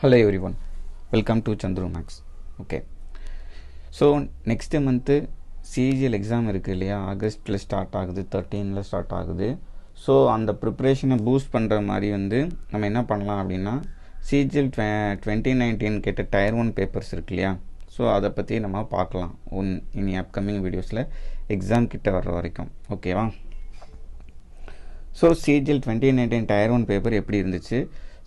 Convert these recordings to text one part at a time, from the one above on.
Hello everyone, welcome to Chandru Max. Okay, so next month CGL exam இருக்கு இல்லையா, ஆகஸ்ட்டில் start ஆகுது, 13ல் start ஆகுது. So அந்த ப்ரிப்ரேஷனை பூஸ்ட் பண்ணுற மாதிரி நம்ம என்ன பண்ணலாம் அப்படின்னா CGL 2019 கேட்ட டயர் 1 பேப்பர்ஸ் இருக்கு இல்லையா, ஸோ அதை பற்றி நம்ம பார்க்கலாம் இனி அப்கமிங் வீடியோஸில் எக்ஸாம் கிட்ட வர்ற வரைக்கும். ஓகேவா? ஸோ CGL 2019 டயர் 1 பேப்பர் எப்படி இருந்துச்சு?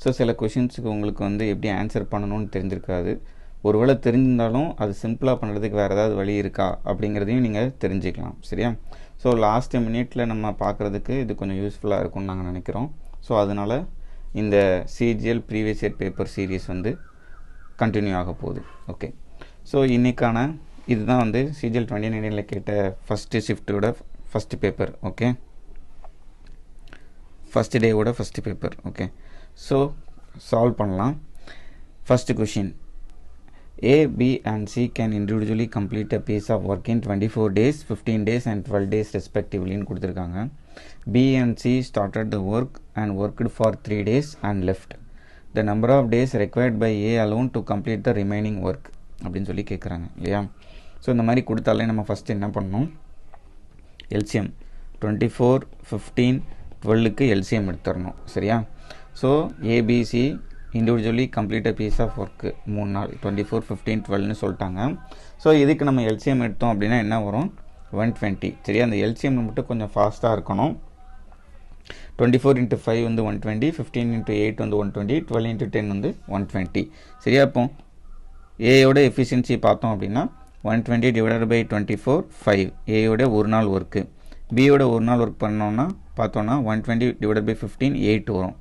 ஸோ சில கொஷின்ஸுக்கு உங்களுக்கு எப்படி ஆன்சர் பண்ணணும்னு தெரிஞ்சிருக்காது. ஒருவேளை தெரிஞ்சிருந்தாலும் அது சிம்பிளாக பண்ணுறதுக்கு வேறு ஏதாவது வழி இருக்கா அப்படிங்கிறதையும் நீங்கள் தெரிஞ்சுக்கலாம். சரியா? ஸோ லாஸ்ட் மினிட்ல நம்ம பார்க்குறதுக்கு இது கொஞ்சம் யூஸ்ஃபுல்லாக இருக்கும்னு நாங்கள் நினைக்கிறோம். ஸோ அதனால் இந்த CGL previous year paper series continue ஆக போகுது. ஓகே, ஸோ இன்றைக்கான இதுதான் CGL 2019 கேட்ட ஃபஸ்ட்டு ஷிஃப்ட்டோட ஃபஸ்ட்டு பேப்பர். ஓகே, ஃபஸ்ட் டேவோட first paper. Okay, so solve பண்ணலாம். First question, A, B and C can individually complete a piece of work in 24 days, 15 days and 12 days respectively கொடுத்துருக்காங்க. B and C started the work and worked for 3 days and left. The number of days required by A alone to complete the remaining work அப்படின்னு சொல்லி கேட்குறாங்க இல்லையா. So இந்த மாதிரி கொடுத்தாலே நம்ம first என்ன பண்ணணும், LCM 24, 15, 12க்கு LCM எடுத்துடணும். சரியா? So ABC individually complete a piece of work 3 நாள் 24, 15, 12ன்னு சொல்லிட்டாங்க. ஸோ இதுக்கு நம்ம LCM எடுத்தோம் அப்படின்னா என்ன வரும், 120. சரியா? அந்த LCM மட்டும் கொஞ்சம் ஃபாஸ்ட்டாக இருக்கணும். 24 × 5 120, 15 × 8 120, 12 × 10 120. சரியா? இப்போ ஏயோட எஃபிஷியன்சி பார்த்தோம் அப்படின்னா 120 / 24 5. ஏயோட ஒரு நாள் ஒர்க்கு. பியோட ஒரு நாள் ஒர்க் பண்ணோன்னா பார்த்தோன்னா 120 / 15 8 வரும்.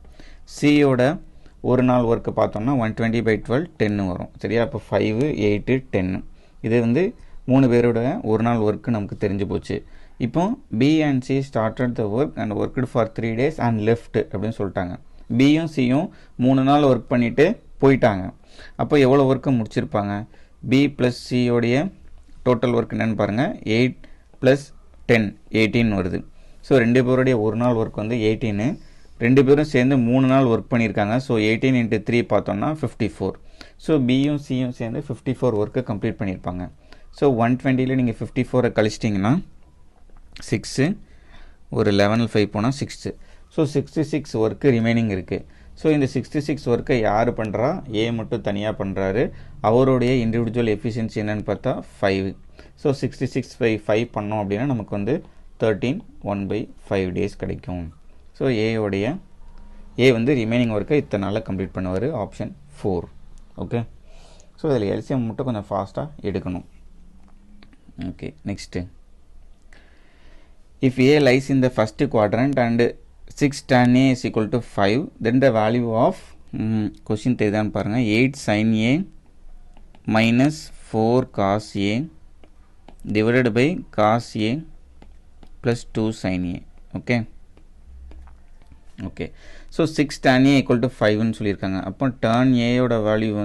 சியோட ஒரு நாள் ஒர்க்கு பார்த்தோம்னா 120 / 12 10 வரும். சரியா? இப்போ 5, 8, 10 இது 3 பேரோட ஒரு நாள் ஒர்க்கு நமக்கு தெரிஞ்சு போச்சு. இப்போ B and C started the work and worked for 3 days and left அப்படின்னு சொல்லிட்டாங்க. பியும் சியும் 3 நாள் ஒர்க் பண்ணிவிட்டு போயிட்டாங்க. அப்போ எவ்வளோ ஒர்க்கை முடிச்சிருப்பாங்க? B + சியோடைய டோட்டல் ஒர்க் என்னென்னு பாருங்கள், 8 + 10 18 வருது. ஸோ 2 பேருடைய ஒரு நாள் ஒர்க் 18, 2 பேரும் சேர்ந்து 3 நாள் ஒர்க் பண்ணியிருக்காங்க. ஸோ 18 × 3 பார்த்தோம்னா 54. ஸோ பியும் சியும் சேர்ந்து 54 ஒர்க்கை கம்ப்ளீட் பண்ணியிருப்பாங்க. ஸோ 120ல் நீங்கள் 54 கழிச்சிட்டிங்கன்னா 6, ஒரு 11 5 போனால் 6. ஸோ 66 ஒர்க்கு ரிமைனிங் இருக்குது. ஸோ இந்த 66 ஒர்க்கை யார் பண்ணுறா? ஏ மட்டும் தனியாக பண்ணுறாரு. அவருடைய இண்டிவிஜுவல் எஃபிஷியன்சி என்னன்னு பார்த்தா 5. ஸோ 66 / 5 பண்ணோம் அப்படின்னா நமக்கு 13 1/5 டேஸ் கிடைக்கும். ஸோ ஏயோடைய ரிமைனிங் ஒர்க்கை இத்தனை நாளில் கம்ப்ளீட் பண்ணுவார். ஆப்ஷன் 4. ஓகே, ஸோ இதில் LCM மட்டும் கொஞ்சம் ஃபாஸ்ட்டாக எடுக்கணும். Okay, next, if A lies in the first quadrant and 6 tan A is equal to 5, then the value of question தெரியுதான்னு பாருங்கள், 8 sin A minus 4 cos A divided by cos A plus 2 sin A. Okay, okay. So 6 tan A = 5ன்னு சொல்லியிருக்காங்க. அப்போ tan ஏயோட value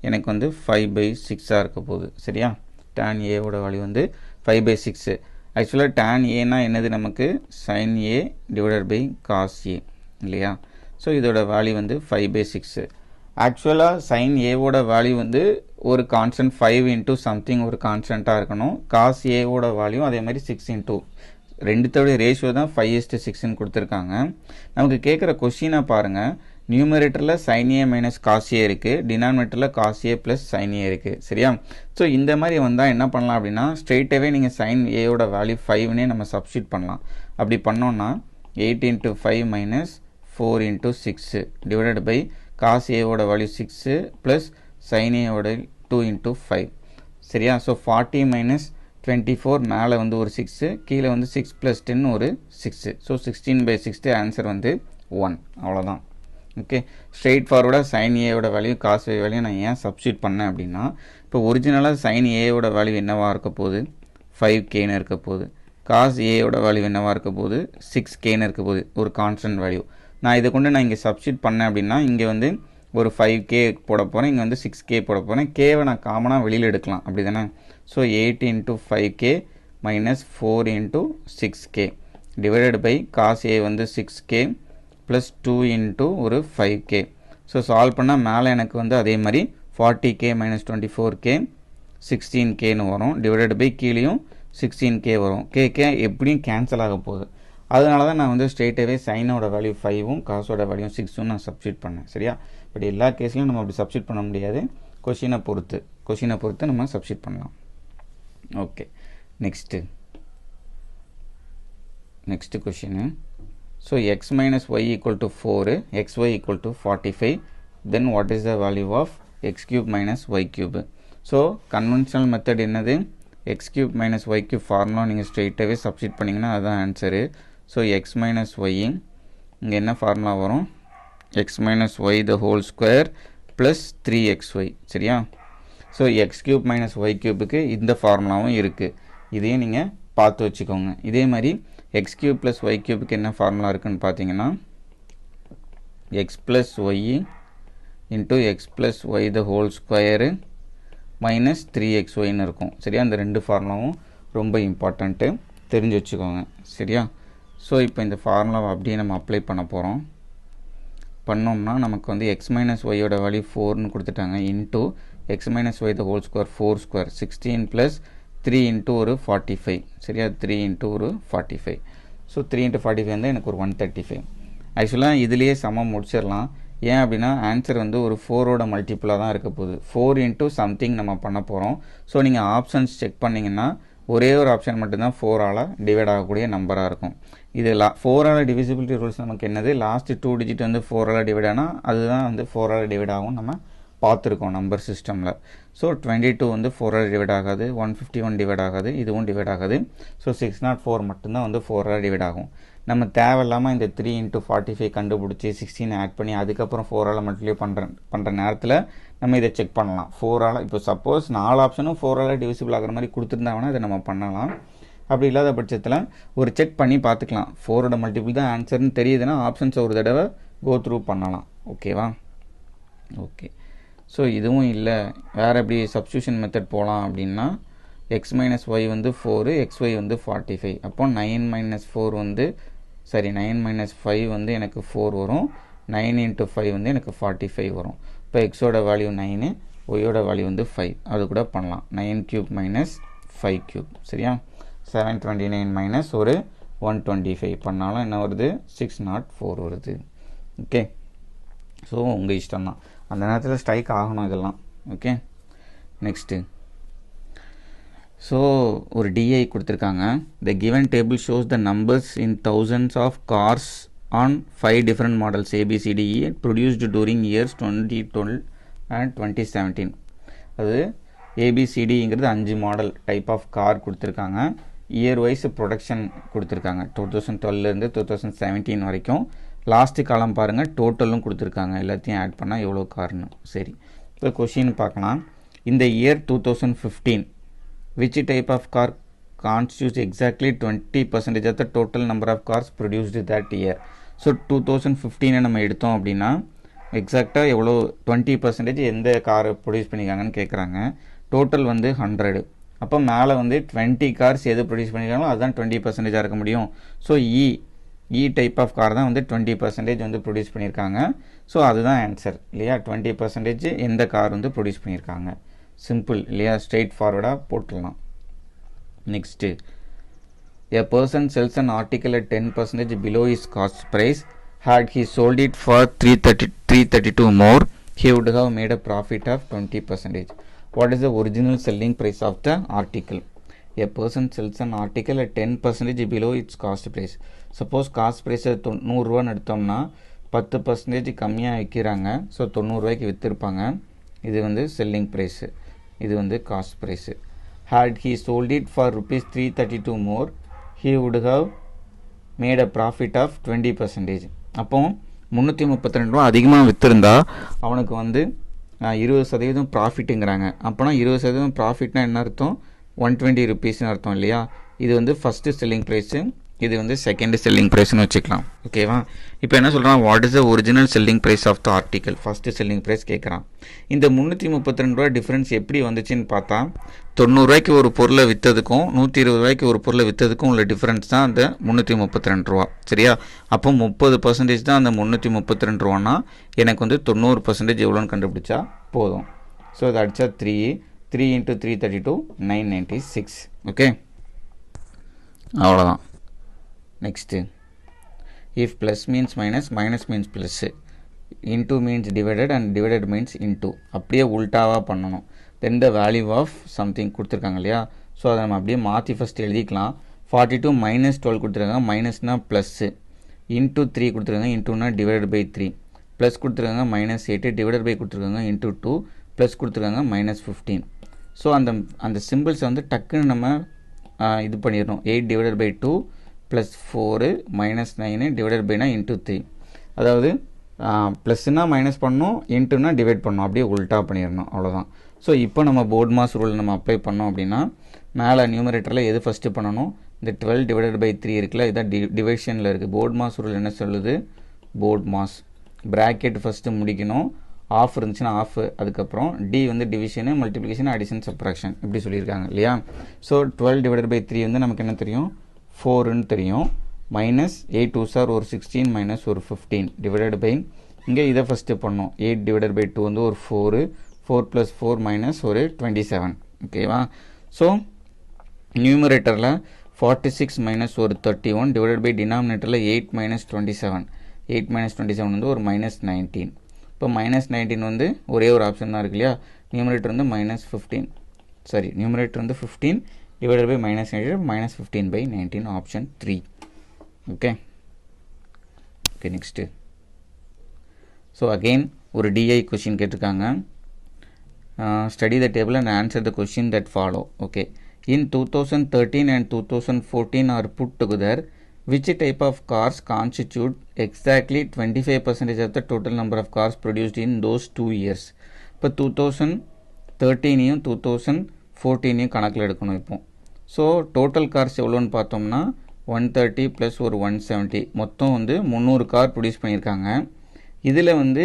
எனக்கு 5/6 இருக்க போகுது. சரியா? tan ஏயோட வேல்யூ 5/6. ஆக்சுவலாக tan ஏனா என்னது, நமக்கு sin A / cos A இல்லையா? ஸோ இதோட வேல்யூ 5/6. ஆக்சுவலாக sin ஏவோட வேல்யூ ஒரு கான்ஸ்டன்ட் 5 × சம்திங் ஒரு கான்ஸ்டண்ட்டாக இருக்கணும். cos ஏவோட வேல்யூ அதே மாதிரி 6 × ரெண்டுத்தோடைய ரேஷியோ தான் 5:6ன்னு கொடுத்துருக்காங்க. நமக்கு கேட்குற கொஷினை பாருங்கள், நியூமரேட்டரில் sin A - cos A இருக்குது, டினாமினேட்டரில் cos A + sin A இருக்குது. சரியா? ஸோ இந்த மாதிரி வந்தால் என்ன பண்ணலாம் அப்படின்னா, ஸ்ட்ரெயிட்டாகவே நீங்கள் sin ஏயோட வேல்யூ 5னே நம்ம சப்ஸ்டியூட் பண்ணலாம். அப்படி பண்ணோன்னா 8 × 5 - 4 × 6 டிவைடட் பை cos ஏவோட வேல்யூ 6 ப்ளஸ் sin ஏவோட 2 × 5. சரியா? ஸோ 40 - 24 மேலே ஒரு 6, கீழே 6 + 10 ஒரு 6. So 16/6 answer 1. அவ்வளோதான். ஓகே, ஸ்ட்ரெயிட் ஃபார்வர்டாக sin ஏவோட வேல்யூ cos A வேல்யூ நான் ஏன் சப்ஸ்டியூட் பண்ணேன் அப்படின்னா, இப்போ ஒரிஜினலாக sin ஏவோட வேல்யூ என்னவாக இருக்க போகுது, 5Kன்னு இருக்க போகுது. cos ஏவோட வேல்யூ என்னவாக இருக்க போகுது, 6Kன்னு இருக்க போகுது, ஒரு கான்ஸ்டன்ட் வேல்யூ. நான் இதை கொண்டு நான் இங்கே சப்ஸ்டியூட் பண்ணேன் அப்படின்னா இங்கே ஒரு 5K போட போகிறேன், இங்கே 6K போட போகிறேன். கேவை நான் காமனாக வெளியில் எடுக்கலாம், அப்படி தானே? So 8 × 5K - 4 × 6K divided by cos A 6K + 2 × ஒரு 5K. ஸோ சால்வ் பண்ணால் மேலே எனக்கு வந்து அதே மாதிரி 40k மைனஸ் 24k 16kன்னு வரும், டிவைடட் பை கீழேயும் 16k வரும். கேகே எப்படியும் கேன்சல் ஆக போகுது. அதனால தான் நான் வந்து ஸ்ட்ரெயிட்டாகவே சைனோட வேல்யூ 5ம் காசோட வேல்யூ 6ம் நான் சப்ஸ்டியூட் பண்ணேன். சரியா? பட் எல்லா கேஸ்லையும் நம்ம அப்படி சப்ஸ்டியூட் பண்ண முடியாது. கொஷினை பொறுத்து நம்ம சப்ஸ்டியூட் பண்ணலாம். Okay, next question. So x minus y equal to 4, xy equal to 45, then what is the value of x cube minus y cube? So conventional method என்னது? x cube minus y cube formula நீங்கள் ஸ்ட்ரெயிட்டாகவே substitute பண்ணிங்கன்னா அதுதான் answer. So x minus y இங்கே என்ன formula வரும்? x minus y the whole square plus 3xy. சரியா? So x cube minus y cubeக்கு இந்த ஃபார்முலாவும் இருக்குது. இதையும் நீங்கள் பார்த்து வச்சுக்கோங்க. இதே மாதிரி x cube plus y cubeக்கு என்ன ஃபார்முலா இருக்குன்னு பார்த்தீங்கன்னா x plus y into x plus y the whole square minus 3xyன்னு இருக்கும். சரியா? இந்த ரெண்டு ஃபார்முலாவும் ரொம்ப இம்பார்ட்டண்ட்டு, தெரிஞ்சு வச்சுக்கோங்க. சரியா? ஸோ இப்போ இந்த ஃபார்முலாவை அப்படியே நம்ம அப்ளை பண்ணோம்னா நமக்கு வந்து x minus yயோட வேல்யூ 4ன்னு கொடுத்துட்டாங்க, into x minus y the whole square 4 square 16 plus 3 into ஒரு 45. சரியா? 3 into ஒரு 45. ஸோ 3 into 45 வந்து எனக்கு ஒரு 135. ஆக்சுவலாக இதுலேயே சமம் முடிச்சிடலாம். ஏன் அப்படின்னா ஆன்சர் வந்து ஒரு 4ஓட மல்டிப்புளாக தான் இருக்க போகுது. 4 into சம்திங் நம்ம பண்ண போகிறோம். ஸோ நீங்கள் ஆப்ஷன்ஸ் செக் பண்ணிங்கன்னா ஒரே ஒரு ஆப்ஷன் மட்டும்தான் 4ஆல் டிவைட் ஆகக்கூடிய நம்பராக இருக்கும். இது 4ஆல் டிவிசிபிலிட்டி ரூல்ஸ் நமக்கு என்னது? லாஸ்ட்டு 2 டிஜிட் வந்து 4ஆல் டிவைட் ஆனால் அதுதான் வந்து 4ஆல் டிவைட் ஆகும் நம்ம பார்த்துருக்கோம் நம்பர் சிஸ்டமில். ஸோ 22 வந்து 4ஆல் டிவைட் ஆகாது, 151 டிவைட் ஆகாது, இதுவும் டிவைட் ஆகாது. ஸோ 604 மட்டும்தான் வந்து 4ஆல் டிவைட் ஆகும். நம்ம தேவையில்லாமல் இந்த 3 into 45 கண்டுபிடிச்சி 16 ஆட் பண்ணி அதுக்கப்புறம் 4ஆல் மல்டிப்ளை பண்ணுற நேரத்தில் நம்ம இதை செக் பண்ணலாம். 4ஆல் இப்போ சப்போஸ் 4 ஆப்ஷனும் 4ஆல் டிவிசிபிள் ஆகிற மாதிரி கொடுத்துருந்தாங்கன்னா இதை நம்ம பண்ணலாம். அப்படி இல்லாத பட்சத்தில் ஒரு செக் பண்ணி பார்த்துக்கலாம். 4ஓட மல்டிபிள் தான் ஆன்சர்னு தெரியுதுன்னா ஆப்ஷன்ஸை ஒரு தடவை கோ த்ரூ பண்ணலாம். ஓகேவா? ஓகே, ஸோ இதுவும் இல்லை, வேறு எப்படி சப்ஸ்டியூஷன் மெத்தட் போகலாம் அப்படின்னா x minus y வந்து 4, xy வந்து 45. அப்போ 9 minus 4 வந்து 9 minus 5 வந்து எனக்கு 4 வரும். 9 into 5 வந்து எனக்கு 45 வரும். இப்போ எக்ஸோட வேல்யூ 9, ஒய்யோட வேல்யூ வந்து 5. அது கூட பண்ணலாம். 9 cube minus 5 cube. சரியா? 729 minus ஒரு 125 பண்ணாலும் என்ன வருது? 604 வருது. ஓகே, ஸோ உங்கள் இஷ்டம் தான், அந்த நேரத்தில் ஸ்ட்ரைக் ஆகணும் இதெல்லாம். Okay, next. ஸோ ஒரு டிஐ கொடுத்துருக்காங்க. The given table shows the numbers in thousands of cars on 5 different models ABCDE produced during years 2012 and 2017. அது ABCDங்கிறது 5 மாடல் டைப் ஆஃப் கார் கொடுத்துருக்காங்க. இயர் வைஸ் ப்ரொடக்ஷன் கொடுத்துருக்காங்க 2012லேருந்து 2017 வரைக்கும். லாஸ்ட்டு காலம் பாருங்கள், டோட்டலும் கொடுத்துருக்காங்க, எல்லாத்தையும் ஆட் பண்ணால் எவ்வளோ கார்னு. சரி, இப்போ கொஷின் பார்க்கலாம். இந்த year 2015 which type of car constitutes exactly 20% of the total number of cars produced that year? So 2015 நம்ம எடுத்தோம் அப்படின்னா எக்ஸாக்டாக எவ்வளோ 20% எந்த கார் ப்ரொடியூஸ் பண்ணியிருக்காங்கன்னு கேட்குறாங்க. டோட்டல் வந்து 100. அப்போ மேலே வந்து 20 கார்ஸ் எது ப்ரொடியூஸ் பண்ணியிருக்காங்களோ அதுதான் 20% இருக்க முடியும். So E type of car தான் வந்து 20% வந்து ப்ரொடியூஸ் பண்ணியிருக்காங்க. ஸோ அதுதான் ஆன்சர் இல்லையா? 20% எந்த கார் வந்து ப்ரொடியூஸ் பண்ணியிருக்காங்க. சிம்பிள் இல்லையா? ஸ்ட்ரெயிட் ஃபார்வர்டாக போட்டுடலாம். Next, a person sells an article at 10% below his cost price. Had he sold it for 332 more, he would have made a profit of 20%. What is the original selling price of the article? A person sells an article at 10% below its cost price. Suppose cost price 100 ரூபான்னு எடுத்தோம்னா 10% கம்மியாக விற்கிறாங்க. So 90 ரூபாய்க்கு விற்றுருப்பாங்க. இது வந்து selling price, இது வந்து cost price. Had he sold it for rupees 332 more, he would have made a profit of 20%. அப்போ 332 ரூபா அதிகமாக விற்றுருந்தா அவனுக்கு வந்து 20% ப்ராஃபிட்டுங்கிறாங்க. அப்போனா 20% ப்ராஃபிட்னா என்ன அர்த்தம்? 120 ருபீஸ்னு அர்த்தம் இல்லையா? இது வந்து ஃபஸ்ட்டு செல்லிங் ப்ரைஸு, இது வந்து செகண்ட் செல்லிங் ப்ரைஸ்னு வச்சுக்கலாம். ஓகேவா? இப்போ என்ன சொல்கிறான், what is the original selling price of the article, first selling price கேட்குறான். இந்த 332 ரூபா டிஃப்ரென்ஸ் எப்படி வந்துச்சுன்னு பார்த்தா, 90 ரூபாய்க்கு ஒரு பொருளை விற்றதுக்கும் 120 ரூபாய்க்கு ஒரு பொருளை விற்றதுக்கும் உள்ள டிஃப்ரென்ஸ் தான் அந்த 332 ரூபா. சரியா? அப்போ 30% தான் அந்த 332 ரூபான்னா எனக்கு வந்து 90% எவ்வளோன்னு கண்டுபிடிச்சா போதும். ஸோ அதை அடித்தா 3 × 332 996. ஓகே, அவ்வளோதான். Next, if plus means minus, minus means plus, into means divided and divided means into, அப்படியே உல்ட்டாவாக பண்ணணும். தென் த வேல்யூ ஆஃப் சம்திங் கொடுத்துருக்காங்க இல்லையா, ஸோ அதை நம்ம அப்படியே மாற்றி ஃபஸ்ட்டு எழுதிக்கலாம். 42 - 12 கொடுத்துருக்காங்க, மைனஸ்னால் ப்ளஸ்ஸு, இன்டூ 3 கொடுத்துருக்காங்க, இன்டூனா டிவைடட் பை 3, ப்ளஸ் கொடுத்துருக்காங்க -8 டிவைடட் பை கொடுத்துருக்காங்க இன்டூ 2, ப்ளஸ் கொடுத்துருக்காங்க -15. ஸோ அந்த சிம்பிள்ஸை வந்து டக்குன்னு நம்ம இது பண்ணிடணும். 8 டிவைடட் பை 2 ப்ளஸ் 4 -9 டிவைடட் பைனா இன்டூ 3. அதாவது ப்ளஸ்னால் மைனஸ் பண்ணணும், இன்ட்டுனா டிவைட் பண்ணணும், அப்படியே உல்ட்டா பண்ணிடணும். அவ்வளோதான். ஸோ இப்போ நம்ம போர்ட் மாஸ் ரூல் நம்ம அப்ளை பண்ணோம் அப்படின்னா, மேலே நியூமரேட்டரில் எது ஃபஸ்ட்டு பண்ணணும், இந்த 12 டிவைடட் பை 3 இருக்குல்ல, இதான் டிவிஷனில் இருக்குது. போர்ட் மாஸ் ரூல் என்ன சொல்லுது, போர்ட் மாஸ் ப்ராக்கெட் ஃபஸ்ட்டு முடிக்கணும், ஆஃப் இருந்துச்சுன்னா ஆஃப், அதுக்கப்புறம் டி வந்து டிவிஷனு, மல்டிப்ளிகேஷன், அடிஷன், சப்ராக்ஷன் இப்படி சொல்லியிருக்காங்க இல்லையா. ஸோ 12 டிவைடட் பை 3 வந்து நமக்கு என்ன தெரியும், 4ன்னு தெரியும். மைனஸ் 8 2s ஒரு 16 மைனஸ் ஒரு 15 டிவைடட் பை, இங்கே இதை ஃபஸ்ட்டு பண்ணோம். 8 டிவைடட் பை 2 வந்து ஒரு 4, 4 + 4 மைனஸ் ஒரு 27. ஓகேவா? ஸோ நியூமரேட்டரில் 46 மைனஸ் ஒரு 31 டிவைடட் பை டினாமினேட்டரில் 8 - 27, 8 - 27 வந்து ஒரு -19. இப்போ -19 வந்து ஒரே ஒரு ஆப்ஷன் தான் இருக்கு இல்லையா, நியூமரேட்டர் வந்து -15, சாரி நியூமரேட்டர் வந்து 15 divided by -19, -15/19, option 3. Okay okay next. So again ஒரு டிஐ கொஷின் கேட்டிருக்காங்க. Study the table and answer the question that follow. Okay, in 2013 and 2014 are put together, which type of cars constitute exactly 25% of the total number of cars produced in those 2 years? இப்போ 2013 2014 கணக்கில் எடுக்கணும். இப்போ so total cars எவ்வளோன்னு பார்த்தோம்னா 130 plus ஒரு 170, மொத்தம் வந்து 300 car produce பண்ணியிருக்காங்க. இதில் வந்து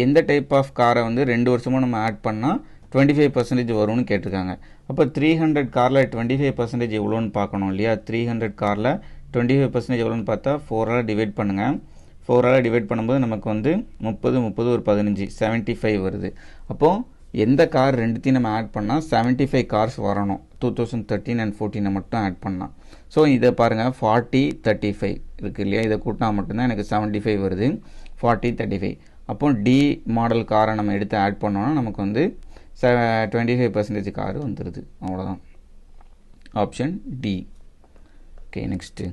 எந்த டைப் ஆஃப் காரை வந்து 2 வருஷமும் நம்ம ஆட் பண்ணால் 25% வரும்னு கேட்டிருக்காங்க. அப்போ 300 காரில் 25% எவ்வளோன்னு பார்க்கணும் இல்லையா. 300 காரில் 25% எவ்வளோன்னு பார்த்தா 4ஆல் டிவைட் பண்ணுங்கள். 4ஆல் டிவைட் பண்ணும்போது நமக்கு வந்து 30 ஒரு 15 75 வருது. அப்போது எந்த கார் ரெண்டுத்தையும் நம்ம ஆட் பண்ணால் 75 கார்ஸ் வரணும். 2013 and 14 மட்டும் ஆட் பண்ணலாம். ஸோ இதை பாருங்கள், 40 35 இருக்குது இல்லையா, இதை கூட்டினா மட்டும்தான் எனக்கு 75 வருது. 40 35. அப்போ டி மாடல் காரை நம்ம எடுத்து ஆட் பண்ணோன்னா நமக்கு வந்து 25% கார் வந்துடுது. அவ்வளோதான், option D. Okay next.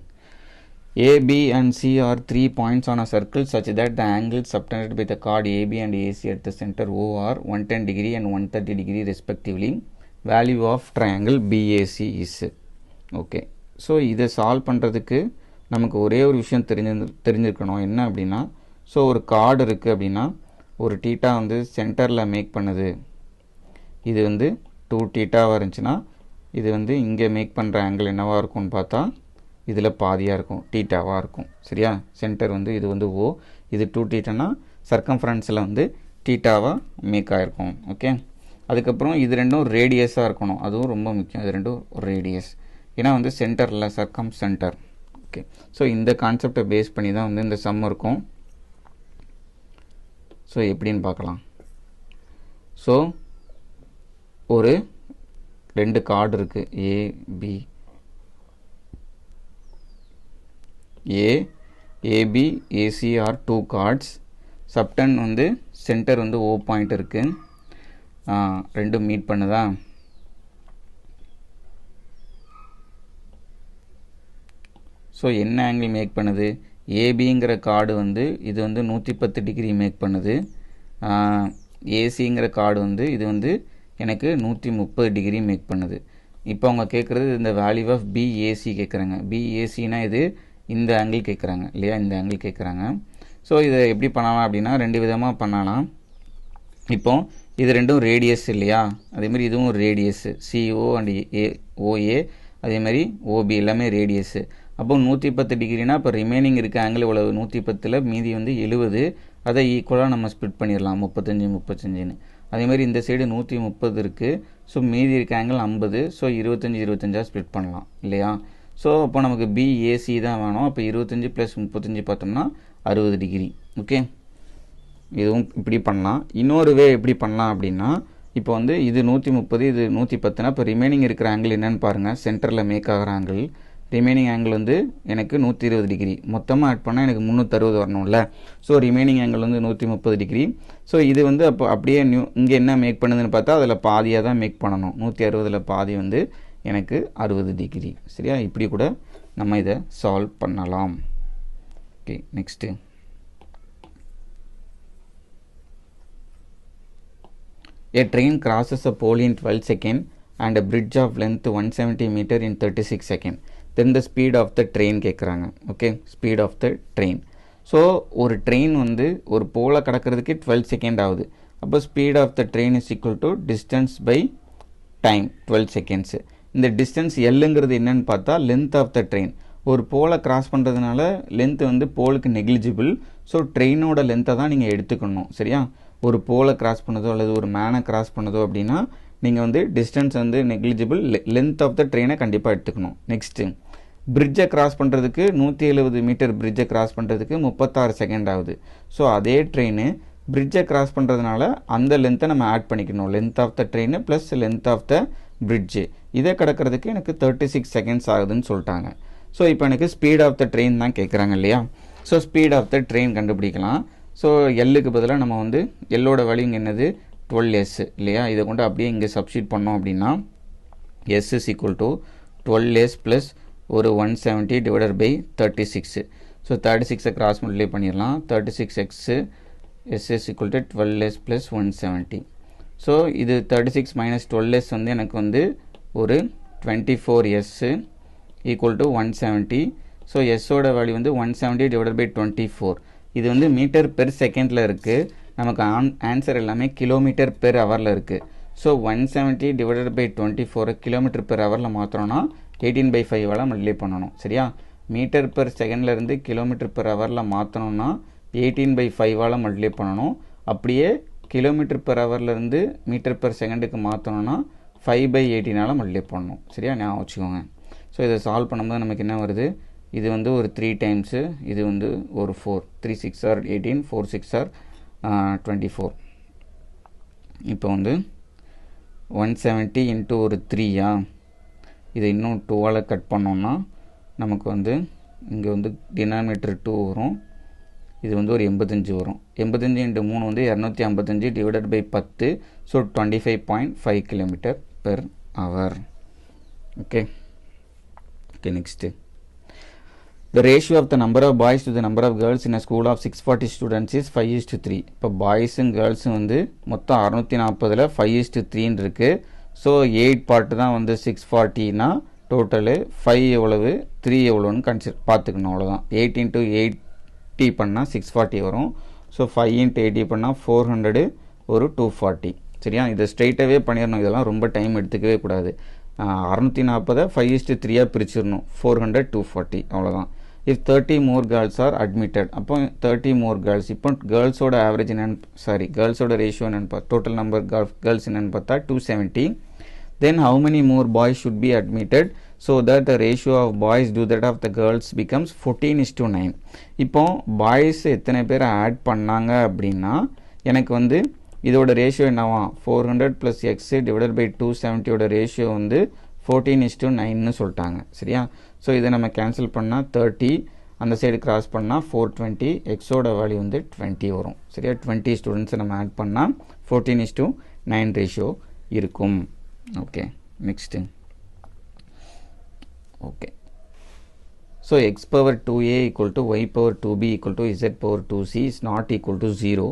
A, B and C are 3 points on a circle such that the angles subtended by the chord AB and AC at the center O are 110 degree and 130 degree respectively. Value of triangle BAC is. Okay, so இதை solve பண்ணுறதுக்கு நமக்கு ஒரே ஒரு விஷயம் தெரிஞ்சிருக்கணும். என்ன அப்படின்னா, so ஒரு கார்டு இருக்குது அப்படின்னா ஒரு டீட்டா வந்து சென்டரில் மேக் பண்ணுது. இது வந்து 2 டீட்டாவாக இருந்துச்சுன்னா இது வந்து இங்கே மேக் பண்ணுற ஆங்கிள் என்னவாக இருக்கும்னு பார்த்தா இதில் பாதியாக இருக்கும், டீட்டாவாக இருக்கும். சரியா? சென்டர் வந்து இது வந்து ஓ, இது 2 டீட்டானா சர்க்கம்ஃபரன்ஸில் வந்து டீட்டாவாக மேக் ஆகிருக்கும். ஓகே, அதுக்கப்புறம் இது ரெண்டும் ரேடியஸாக இருக்கணும், அதுவும் ரொம்ப முக்கியம். இது ரெண்டும் ரேடியஸ், ஏன்னா வந்து சென்டரில் சர்க்கம் சென்டர். ஓகே, ஸோ இந்த கான்செப்டை பேஸ் பண்ணி தான் வந்து இந்த சம் இருக்கும். ஸோ எப்படின்னு பார்க்கலாம். ஸோ ஒரு 2 கார்டு இருக்குது, AB AB AC are 2 cards. சப்டன் வந்து சென்டர் வந்து O பாயிண்ட் இருக்குது, ரெண்டும் மீட் பண்ணுதா. ஸோ என்ன ஆங்கிள் மேக் பண்ணுது, ஏபிங்கிற கார்டு வந்து இது வந்து 110 டிகிரி மேக் பண்ணுது. ஏசிங்கிற கார்டு வந்து இது வந்து எனக்கு 130 டிகிரி மேக் பண்ணுது. இப்போ அவங்க கேட்குறது இந்த வேல்யூ ஆஃப் பிஏசி கேட்குறாங்க. பிஏசினா இது இந்த ஆங்கிள் கேட்குறாங்க இல்லையா, இந்த ஆங்கிள் கேட்குறாங்க. ஸோ இதை எப்படி பண்ணலாம் அப்படின்னா 2 விதமாக பண்ணலாம். இப்போ இது ரெண்டும் ரேடியஸ் இல்லையா, அதேமாதிரி இதுவும் ரேடியஸ் CO அண்ட் OA அதே மாதிரி ஓபி எல்லாமே ரேடியஸு. அப்போ 110 டிகிரினா இப்போ ரிமைனிங் இருக்க ஆங்கிள் இவ்வளவு 110ல் மீதி வந்து 70, அதை ஈக்குவலாக நம்ம ஸ்ப்ளிட் பண்ணிடலாம் 35 35ன்னு. அதே மாதிரி இந்த சைடு 130 இருக்குது, ஸோ மீதி இருக்க ஆங்கிள் 50, ஸோ 25 25ஆக ஸ்ப்ளிட் பண்ணலாம் இல்லையா. ஸோ அப்போ நமக்கு பிஏசி தான் வேணும். அப்போ 25 + 35 பார்த்தோம்னா 60 டிகிரி. ஓகே, இதுவும் இப்படி பண்ணலாம். இன்னொரு வே எப்படி பண்ணலாம் அப்படின்னா, இப்போ வந்து இது 130 இது 110னா இப்போ ரிமைனிங் இருக்கிற ஆங்கிள் என்னென்னு பாருங்கள். சென்டரில் மேக் ஆகிற ஆங்கிள் ரிமைனிங் ஆங்கிள் வந்து எனக்கு 120 டிகிரி. மொத்தமாக ஆட் பண்ணால் எனக்கு 360 வரணும்ல. ஸோ ரிமைனிங் ஆங்கிள் வந்து 130 டிகிரி. ஸோ இது வந்து அப்போ அப்படியே இங்கே என்ன மேக் பண்ணுதுன்னு பார்த்தா அதில் பாதியாக தான் மேக் பண்ணணும். 160ல் பாதி வந்து எனக்கு 60 டிகிரி. சரியா, இப்படி கூட நம்ம இதை சால்வ் பண்ணலாம். Okay, next A train crosses a pole in 12 seconds and a bridge of length 170 meter in 36 seconds. Then the speed of the train கேட்குறாங்க. Okay, speed of the train. So ஒரு train வந்து ஒரு போலை கடக்கிறதுக்கு 12 second ஆகுது. அப்போ speed of the train is equal to distance by time 12 seconds. இந்த distance எல்லுங்கிறது என்னன்னு பார்த்தா லென்த் ஆஃப் த ட்ரெயின். ஒரு போலை கிராஸ் பண்ணுறதுனால லென்த் வந்து போலுக்கு நெக்லிஜிபிள். ஸோ ட்ரெயினோட லென்த்தை தான் நீங்கள் எடுத்துக்கணும். சரியா, ஒரு போலை கிராஸ் பண்ணதோ அல்லது ஒரு மேனை கிராஸ் பண்ணதோ அப்படின்னா நீங்கள் வந்து டிஸ்டன்ஸ் வந்து நெக்லிஜிபிள், லென்த் ஆஃப் த ட்ரெயினை கண்டிப்பாக எடுத்துக்கணும். நெக்ஸ்ட்டு பிரிட்ஜை கிராஸ் பண்ணுறதுக்கு 170 மீட்டர் பிரிட்ஜை கிராஸ் பண்ணுறதுக்கு 36 செகண்ட் ஆகுது. ஸோ அதே ட்ரெயின் பிரிட்ஜை கிராஸ் பண்ணுறதுனால அந்த லென்த்தை நம்ம ஆட் பண்ணிக்கணும். Length of the train plus length of the bridge, இதை கடக்கிறதுக்கு எனக்கு 36 செகண்ட்ஸ் ஆகுதுன்னு சொல்லிட்டாங்க. ஸோ இப்போ எனக்கு ஸ்பீட் ஆஃப் த ட்ரெயின் தான் கேட்குறாங்க இல்லையா. So speed of the train கண்டுபிடிக்கலாம். ஸோ எல்லுக்கு பதிலாக நம்ம வந்து எல்லோட வேல்யூ என்னது 12s இல்லையா. இதை கொண்டு அப்படியே இங்கே சப்ஸ்டிட் பண்ணோம் அப்படின்னா s is equal to 12s plus ஒரு 170 டிவைடட் பை 36. ஸோ 36ஐ கிராஸ் மல்டிப்ளை பண்ணிடலாம். 36x s is equal to 12s plus 170. So இது 36 மைனஸ் 12s வந்து எனக்கு வந்து ஒரு 24s ஈக்குவல் டு 170. ஸோ எஸ்ஸோட வேல்யூ வந்து 170 டிவைடட் பை 24. இது வந்து மீட்டர் பெர் செகண்டில் இருக்குது. நமக்கு ஆன்சர் எல்லாமே கிலோமீட்டர் பெர் ஹவரில் இருக்குது. So 170 divided by 24 kilometre per ஹவரில் மாற்றோன்னா 18/5 மல்டிப்ளை பண்ணணும். சரியா, மீட்டர் பெர் செகண்டில் இருந்து கிலோமீட்டர் பெர் ஹவரில் மாற்றணும்னா 18/5 மல்டிப்ளை பண்ணணும். அப்படியே கிலோமீட்டர் பெர் ஹவர்லேருந்து மீட்டர் பெர் செகண்டுக்கு மாற்றணும்னா 5/18 மல்டிப்ளை பண்ணணும். சரியா, ஞாபகம் வச்சுக்கோங்க. ஸோ இதை சால்வ் பண்ணும்போது நமக்கு என்ன வருது, இது வந்து ஒரு 3 டைம்ஸு, இது வந்து ஒரு 4, 3 6 ஆர் 18, 4 6 ஆர் 24. இப்போ வந்து 170 இன்ட்டு ஒரு 3யா, இதை இன்னும் 2ஆல் கட் பண்ணோம்னா நமக்கு வந்து இங்கே வந்து டினாமினேட்டர் 2 வரும். இது வந்து ஒரு 85 வரும். 85 இன்ட்டு 3 வந்து 255 divided by 10. So 25.5 kilometre per hour. Okay okay next the ratio of the number of boys to the number of girls in a school of 640 students is 5:3. இப்போ பாய்ஸும் கேர்ள்ஸும் வந்து மொத்தம் 640ல் 5:3 இருக்குது. ஸோ 8 பார்ட்டு தான் வந்து 640னா டோட்டலு 5 எவ்வளவு 3 எவ்வளோன்னு பார்த்துக்கணும். அவ்வளோதான். 8 × 80 பண்ணால் 640 வரும். ஸோ 5 × 80 பண்ணால் 400 ஒரு 240. சரியா, இதை ஸ்ட்ரெயிட்டாகவே பண்ணிடணும். இதெல்லாம் ரொம்ப டைம் எடுத்துக்கவே கூடாது. 640 5:3 பிரிச்சிடணும். 400 240 அவ்வளோதான். If 30 more girls are admitted, அப்போ 30 more girls. இப்போ கேர்ள்ஸோட ஆவரேஜ் என்னென்னு கேர்ள்ஸோட ரேஷியோ என்னென்னு டோட்டல் நம்பர் கேர்ள்ஸ் என்னென்னு பார்த்தா 270. then how many more boys should be admitted so that the ratio of boys to that of the girls becomes 14:9. இப்போ boys எத்தனை பேர் add பண்ணாங்க அப்படின்னா எனக்கு வந்து இதோட ரேஷியோ என்னவா 400 + x டிவைடட் பை 270யோட ரேஷியோ வந்து 14:9ன்னு சொல்லிட்டாங்க. சரியா, ஸோ இதை நம்ம கேன்சல் பண்ணால் 30, அந்த சைடு கிராஸ் பண்ணால் 420, எக்ஸோட வேல்யூ வந்து 20 வரும். சரியா, 20 ஸ்டூடெண்ட்ஸை நம்ம ஆட் பண்ணால் 14:9 ரேஷியோ இருக்கும். Okay next okay so x power 2a equal to y power 2b equal to z power 2c is not equal to 0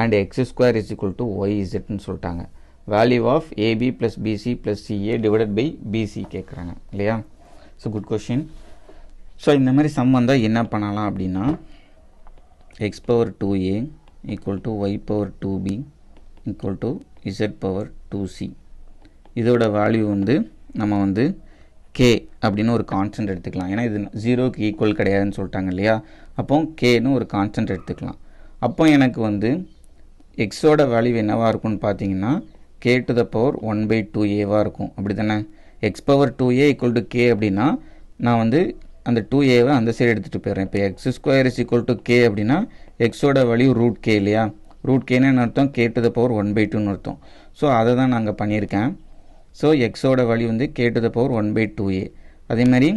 and x square is equal to yzன்னு சொல்லிட்டாங்க. Value of AB plus BC plus CA divided by BC கேட்குறாங்க இல்லையா. So good question. So இந்த மாதிரி some வந்தால் என்ன பண்ணலாம் அப்படின்னா x power 2a equal to y power 2b equal to z power 2c. இதோட வேல்யூ வந்து நம்ம வந்து கே அப்படின்னு ஒரு கான்ஸ்டன்ட் எடுத்துக்கலாம். ஏன்னா இது 0க்கு ஈக்குவல் கிடையாதுன்னு சொல்லிட்டாங்க இல்லையா. அப்போ கேன்னு ஒரு கான்ஸ்டன்ட் எடுத்துக்கலாம். அப்போ எனக்கு வந்து எக்ஸோட வேல்யூ என்னவாக இருக்கும்னு பார்த்தீங்கன்னா K to the power 1/2a இருக்கும். அப்படி தானே? X power 2a equal to K அப்படின்னா நான் வந்து அந்த 2a அந்த சைடு எடுத்துகிட்டு போயிடுறேன். இப்போ x² is equal to K அப்படின்னா எக்ஸோட வேல்யூ ரூட் கே இல்லையா. ரூட் கேன்னு அர்த்தம் கே டு த பவர் 1/2ன்னு அர்த்தம். ஸோ அதை தான் நாங்கள் பண்ணியிருக்கேன். ஸோ எக்ஸோட வேல்யூ வந்து k to the power 1/2a. அதே மாதிரி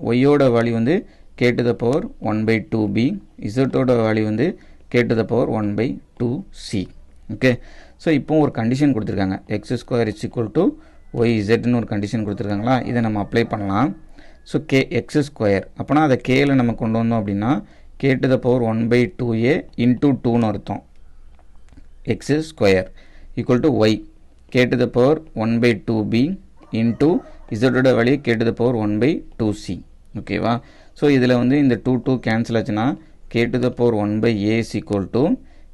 ஒய்யோட வேல்யூ வந்து k to the power 1/2b. இசட்டோட வேல்யூ வந்து k to the power 1/2c. Okay. So இப்போ ஒரு கண்டிஷன் கொடுத்துருக்காங்க, x² இஸ் ஈக்குவல் டு yzன்னு ஒரு கண்டிஷன் கொடுத்துருக்காங்களா. இதை நம்ம அப்ளை பண்ணலாம். ஸோ கே x², அப்போனா அதை கேயில் நம்ம கொண்டு வந்தோம் அப்படின்னா k to the power 1/2a into 2ன்னு அர்த்தம். x² equal to y k to the power 1/2b into இசட்டோட value k to the power 1/2c. ஓகேவா. ஸோ இதில் வந்து இந்த 2 கேன்சல் ஆச்சுன்னா k to the power 1/a is equal to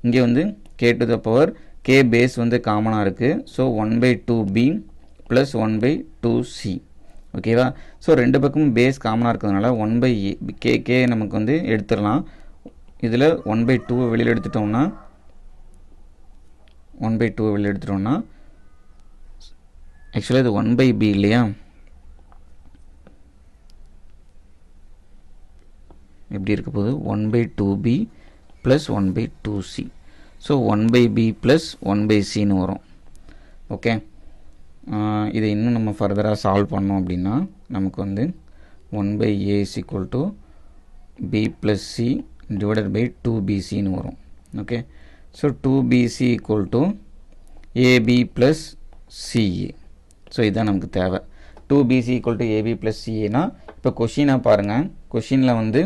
இங்கே வந்து k to the power k base வந்து காமனாக இருக்குது. So 1/2b plus 1/2c. ஓகேவா. ஸோ ரெண்டு பக்கமும் பேஸ் காமனாக இருக்கிறதுனால 1/a கே நமக்கு வந்து எடுத்துடலாம். இதில் 1/2 வெளியில் எடுத்துட்டோம்னா 1/2 வெளியில் எடுத்துட்டோம்னா ஆக்சுவலாக இது 1/b இல்லையா. எப்படி இருக்க போகுது 1/2b plus 1/2c. So 1/b plus 1/cன்னு வரும். ஓகே. இதை இன்னும் நம்ம ஃபர்தராக சால்வ் பண்ணோம் அப்படின்னா நமக்கு வந்து 1/a is equal to b plus c divided by 2bcன்னு வரும். Okay. So 2bc equal to ab plus ca. So இதுதான் நமக்கு தேவை. 2bc equal to ab plus caனா இப்போ கொஷினாக பாருங்கள். கொஷினில் வந்து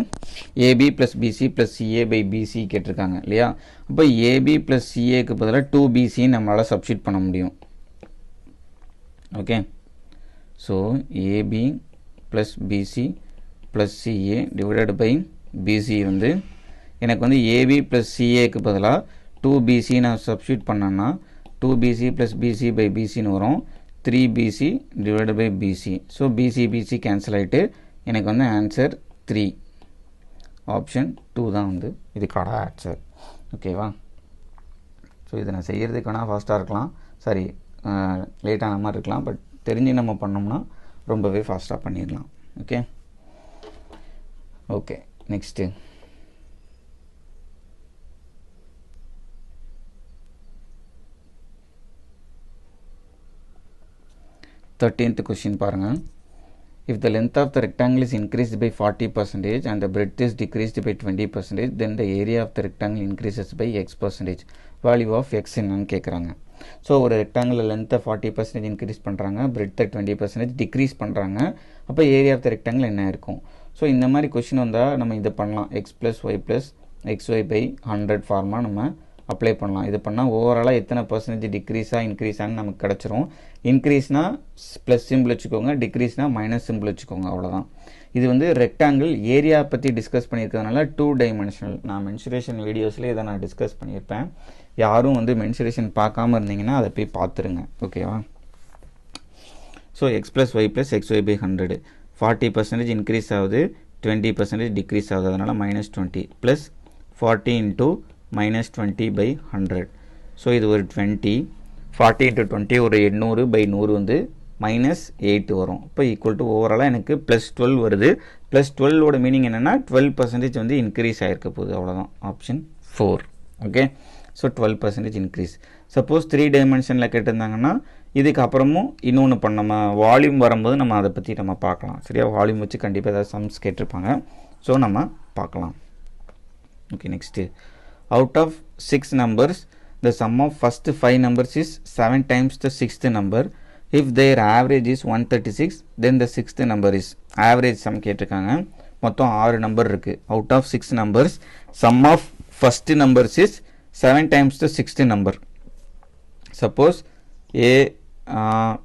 ab plus bc plus ca by bc கேட்டிருக்காங்க இல்லையா. அப்போ ab ப்ளஸ் caக்கு பதிலாக 2bc நம்மளால் சப்ஸ்டிட் பண்ண முடியும். Okay. So ab plus bc plus ca divided by bc வந்து எனக்கு வந்து ab ப்ளஸ் caக்கு பதிலாக 2bc நான் சப்ஸ்டிட் பண்ணேன்னா 2bc ப்ளஸ் bc பை bcன்னு வரும். 3bc divided by bc. So bc cancel ஆகிட்டு எனக்கு வந்து ஆன்சர் 3. ஆப்ஷன் 2 தான் வந்து இதுக்கான ஆன்சர். ஓகேவா. ஸோ இதை நான் செய்கிறதுக்கான ஃபாஸ்ட்டாக இருக்கலாம், சாரி லேட்டான மாதிரி இருக்கலாம். பட் தெரிஞ்சு நம்ம பண்ணோம்னா ரொம்பவே ஃபாஸ்ட்டாக பண்ணிடலாம். Okay. Okay. Next 13th question பாருங்கள். If the length of the rectangle is increased by 40% and the breadth is decreased by 20%, then the area of the rectangle increases by x%. Value of x என்னன்னு கேட்குறாங்க. So ஒரு rectangle லென்த்தை 40% increase பண்ணுறாங்க, பிரெத்தை 20% degrees பண்ணுறாங்க. அப்போ area of the rectangle என்ன இருக்கும்? So இந்த மாதிரி கொஷின் வந்தால் நம்ம இதை பண்ணலாம். X plus Y plus xy by 100 ஃபார்மாக நம்ம அப்ளை பண்ணலாம். இது பண்ணால் ஓவராலாக எத்தனை பர்சன்டேஜ் டிக்ரீஸாக இன்க்ரீஸான்னு நமக்கு கிடச்சிரும். இன்க்ரீஸ்னால் ப்ளஸ் சிம்பிள் வச்சுக்கோங்க, டிக்ரீஸ்னால் மைனஸ் சிம்பிள் வச்சுக்கோங்க, அவ்வளோதான். இது வந்து ரெக்டாங்கிள் ஏரியா பற்றி டிஸ்கஸ் பண்ணியிருக்கிறதுனால 2 டைமென்ஷனல். நான் மென்சுரேஷன் வீடியோஸில் இதை நான் டிஸ்கஸ் பண்ணியிருப்பேன். யாரும் வந்து மென்சுரேஷன் பார்க்காம இருந்தீங்கன்னா அதை போய் பார்த்துருங்க. ஓகேவா. So X plus Y plus xy by 100 40% increase ஆகுது, 20% டிக்ரீஸ் ஆகுது, அதனால் -20 ப்ளஸ் 40 இன்ட்டு -20 பை 100. ஸோ இது ஒரு 20, 40 இன்ட்டு 20 ஒரு 800 பை 100 வந்து -8 வரும். இப்போ ஈக்குவல் டு ஓவராலாக எனக்கு +12 வருது. +12ஓட மீனிங் என்னென்னா 12% வந்து இன்க்ரீஸ் ஆகிருக்க போகுது, அவ்வளோதான். Option 4. Okay. So 12% increase. Suppose 3 டைமென்ஷனில் கேட்டிருந்தாங்கன்னா இதுக்கு அப்புறமும் இன்னொன்று நம்ம வால்யூம் வரும்போது நம்ம அதை பற்றி நம்ம பார்க்கலாம். சரியா, வால்யூம் வச்சு கண்டிப்பாக ஏதாவது சம்ஸ் கேட்டிருப்பாங்க. ஸோ நம்ம பார்க்கலாம். Okay. Next, out of 6 numbers the sum of first 5 numbers is 7 times the 6th number. If their average is 136, then the 6th number is average sum கேட்டிருக்காங்க. மொத்தம் 6 நம்பர் இருக்குது. out of 6 numbers sum of first numbers is 7 times the 6th number. suppose a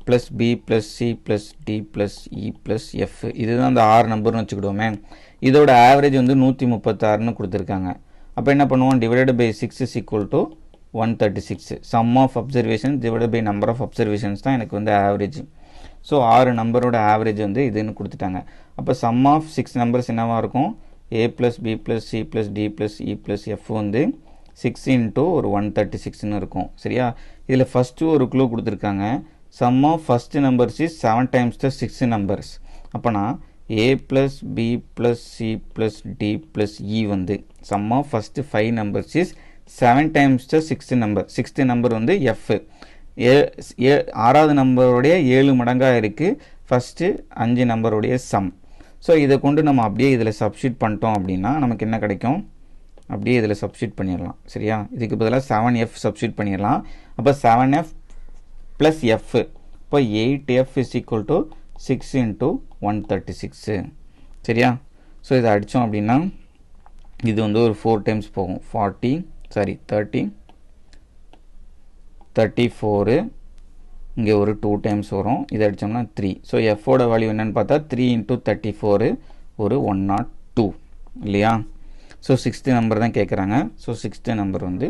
plus b plus c plus d plus e plus f இதுதான் அந்த 6 நம்பர்னு வச்சுக்கிடுவோமே. இதோட average வந்து 136ன்னு கொடுத்துருக்காங்க. அப்போ என்ன பண்ணுவோம், divided by 6 is equal to 136. Sum of observation divided by number of observations தான் எனக்கு வந்து ஆவரேஜ். ஸோ 6 நம்பரோட ஆவரேஜ் வந்து இதுன்னு கொடுத்துட்டாங்க. அப்போ சம் ஆஃப் 6 நம்பர்ஸ் என்னவாக இருக்கும், a plus B plus C plus D plus e plus f வந்து 6 இன்ட்டு ஒரு 136ன்னு இருக்கும். சரியா? இதில் ஃபஸ்ட்டு ஒரு க்ளூ கொடுத்துருக்காங்க, sum of first numbers is 7 times the 6 numbers. அப்போனா a plus B plus C plus D plus E வந்து sum of first 5 numbers is 7 times the 6 number. 6th number வந்து எஃப். ஆறாவது நம்பருடைய 7 மடங்காக இருக்குது ஃபஸ்ட்டு 5 நம்பருடைய சம். ஸோ இதை கொண்டு நம்ம அப்படியே இதில் சப்ஸ்டியூட் பண்ணிட்டோம் அப்படின்னா நமக்கு என்ன கிடைக்கும், அப்படியே இதில் சப்ஸ்டியூட் பண்ணிடலாம். சரியா? இதுக்கு பதிலாக 7f சப்ஸ்டியூட் பண்ணிடலாம். அப்போ 7f ப்ளஸ் எஃப், இப்போ 8f is equal to 6 into 136. சரியா? ஸோ இதை அடித்தோம் அப்படின்னா இது வந்து ஒரு 4 டைம்ஸ் போகும். 30 34 இங்கே ஒரு 2 டைம்ஸ் வரும். இதை அடித்தோம்னா 3. ஸோ எஃபோட வேல்யூ என்னென்னு பார்த்தா 3 இன்ட்டு 34 ஒரு 102 இல்லையா? ஸோ 6th நம்பர் தான் கேட்குறாங்க. ஸோ 6th நம்பர் வந்து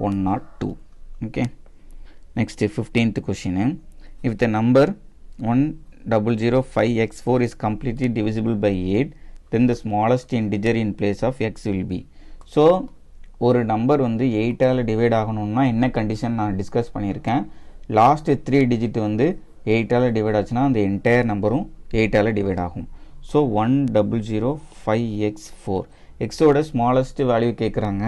102. Okay, next 15th question. If the number 1005x4 is completely divisible by 8, then the smallest integer in place of x will be. So ஒரு number வந்து 8ஆல் divide ஆகணும்னா என்ன condition நான் discuss பண்ணியிருக்கேன். Last 3 digit வந்து 8ஆல் divide ஆச்சுன்னா அந்த என்டையர் நம்பரும் 8ஆல் டிவைட் ஆகும். ஸோ 1005x4 எக்ஸோட ஸ்மாலஸ்ட் வேல்யூ கேட்குறாங்க.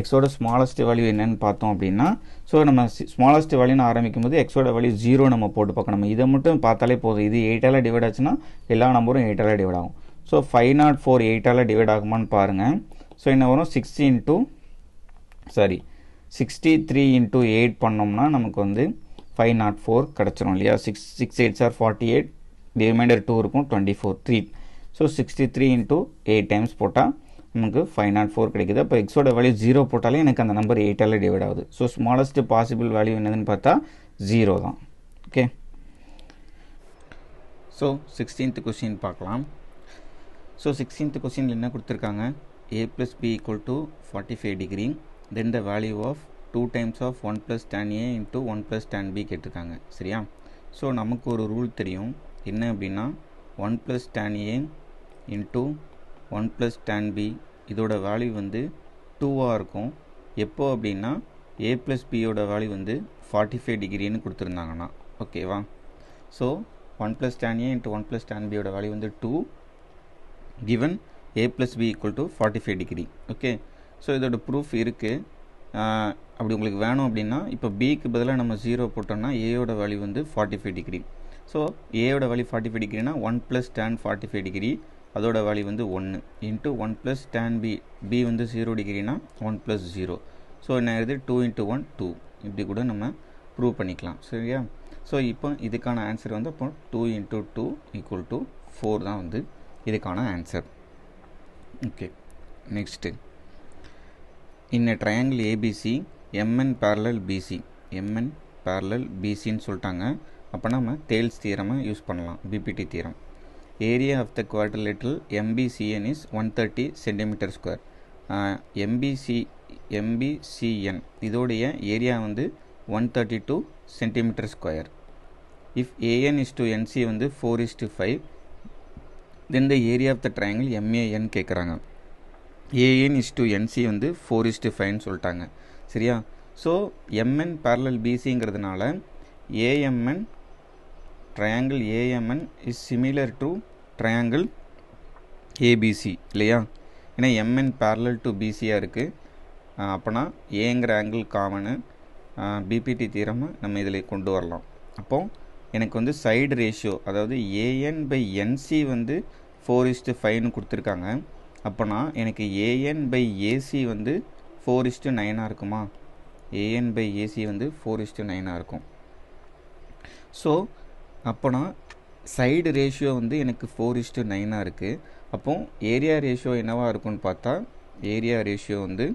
எக்ஸோட ஸ்மாலஸ்ட் வேல்யூ என்னன்னு பார்த்தோம் அப்படின்னா, ஸோ நம்ம ஸ்மாலஸ்ட் வேல்யூன்னு ஆரம்பிக்கும் போது எக்ஸோட வேல்யூ 0 நம்ம போட்டு பார்க்கணும். நம்ம இதை மட்டும் பார்த்தாலே போதும். இது 8ஆல் டிவைட் ஆச்சுன்னா எல்லா நம்பரும் 8ஆல் டிவைட் ஆகும். ஸோ 504 8ஆல் டிவைட் ஆகுமான்னு பாருங்கள். ஸோ என்ன வரும், 63 இன்ட்டு 8 பண்ணோம்னா நமக்கு வந்து 504 கிடச்சிரும் இல்லையா? 6 8s are 48, ரிமைண்டர் 2 இருக்கும், 24 3. ஸோ 63 இன்ட்டு 8 டைம்ஸ் போட்டால் நமக்கு 504 கிடைக்குது. அப்போ எக்ஸோட வேல்யூ 0 போட்டாலே எனக்கு அந்த நம்பர் 8ஆல் டிவைட் ஆகுது. ஸோ ஸ்மாலஸ்ட் பாசிபிள் வேல்யூ என்னதுன்னு பார்த்தா 0 தான். ஓகே, ஸோ 16th கொஸ்டின் பார்க்கலாம். ஸோ 16th கொஸ்டினில் என்ன கொடுத்துருக்காங்க, a plus b equal to 45 degree, then the value of 2 times of 1 plus tan a into 1 plus tan b கேட்டிருக்காங்க. சரியா? ஸோ நமக்கு ஒரு ரூல் தெரியும், என்ன அப்படின்னா 1 plus tan a into 1 plus tan b இதோட வேல்யூ வந்து 2ஆக இருக்கும். எப்போ அப்படின்னா a plus b யோட வேல்யூ வந்து 45 டிகிரின்னு கொடுத்துருந்தாங்கன்னா. ஓகேவா? So 1 plus tan a into 1 plus tan b யோட வேல்யூ வந்து 2 given a plus b equal to 45 degree. Okay, so இதோட ப்ரூஃப் இருக்குது. அப்படி உங்களுக்கு வேணும் அப்படின்னா இப்போ பிக்கு பதிலாக நம்ம 0 போட்டோம்னா ஏயோட வேல்யூ வந்து 45 டிகிரி. ஸோ ஏயோட வேல்யூ 45 டிகிரினா 1 ப்ளஸ் tan 45 டிகிரி, அதோட வேல்யூ வந்து 1 into 1 plus tan b, b வந்து 0 டிகிரினா 1 ப்ளஸ் 0. ஸோ என்ன ஆகுது, 2 இன்ட்டு 1 2. இப்படி கூட நம்ம ப்ரூவ் பண்ணிக்கலாம். சரியா? ஸோ இப்போ இதுக்கான ஆன்சர் வந்து அப்போ 2 இன்ட்டு 2 ஈக்குவல் டு 4 தான் வந்து இதுக்கான answer. Okay, next, in a triangle ABC MN parallel BC, MN parallel BCன்னு சொல்லிட்டாங்க. அப்போ நம்ம தேல்ஸ் தியரமை யூஸ் பண்ணலாம், BPT theorem. Area of the quadrilateral MBCN is 130 centimetre square. MBCN இதோடைய ஏரியா வந்து 132 centimetre square. If AN is to NC வந்து 4:5, then the area of the triangle MAN கேட்குறாங்க. AN is to NC வந்து 4:5ன்னு சொல்லிட்டாங்க. சரியா? So MN parallel BCங்கிறதுனால AMN triangle AMN is similar to triangle ABC இல்லையா? ஏன்னா MN parallel to BCயாக இருக்குது. அப்போனா ஏங்கிற ஆங்கிள் காமனு, பிபிடி தீரமை நம்ம இதில் கொண்டு வரலாம். அப்போ எனக்கு வந்து சைடு ரேஷியோ, அதாவது AN/NC வந்து 4:5ன்னு கொடுத்துருக்காங்க. அப்போனா எனக்கு AN/AC வந்து 4:9 இருக்குமா? AN/AC வந்து 4:9 இருக்கும். ஸோ அப்போனா சைடு ரேஷியோ வந்து எனக்கு 4:9 இருக்குது. அப்போ ஏரியா ரேஷியோ என்னவாக இருக்குன்னு பார்த்தா, ஏரியா ரேஷியோ வந்து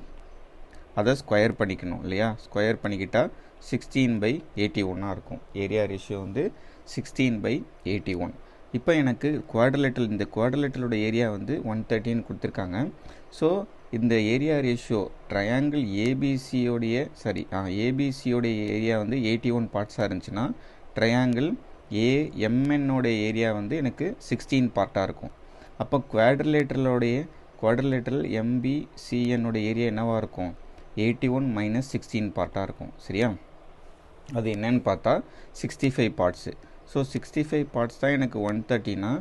அதை ஸ்கொயர் பண்ணிக்கணும் இல்லையா? ஸ்கொயர் பண்ணிக்கிட்டால் 16/81 இருக்கும். ஏரியா ரேஷியோ வந்து 16/81. இப்போ எனக்கு குவாட்ரிலேட்டரல், இந்த குவாட்ரிலேட்டரோட ஏரியா வந்து 130ன்னு கொடுத்துருக்காங்க. ஸோ இந்த ஏரியா ரேஷியோ ட்ரையாங்கிள் ஏபிசியோடைய ஏரியா வந்து 81 பார்ட்ஸாக இருந்துச்சுன்னா ட்ரையாங்கிள் MN ஓட ஏரியா வந்து எனக்கு 16 பார்ட்டாக இருக்கும். அப்போ குவாட்ரிலேட்டரல் MBCN ஓட ஏரியா என்னவாக இருக்கும்? 81 மைனஸ் 16 பார்ட்டாக இருக்கும். சரியா? அது என்னன்னு பார்த்தா 65 பார்ட்ஸு. ஸோ 65 பார்ட்ஸ் தான் எனக்கு 130னா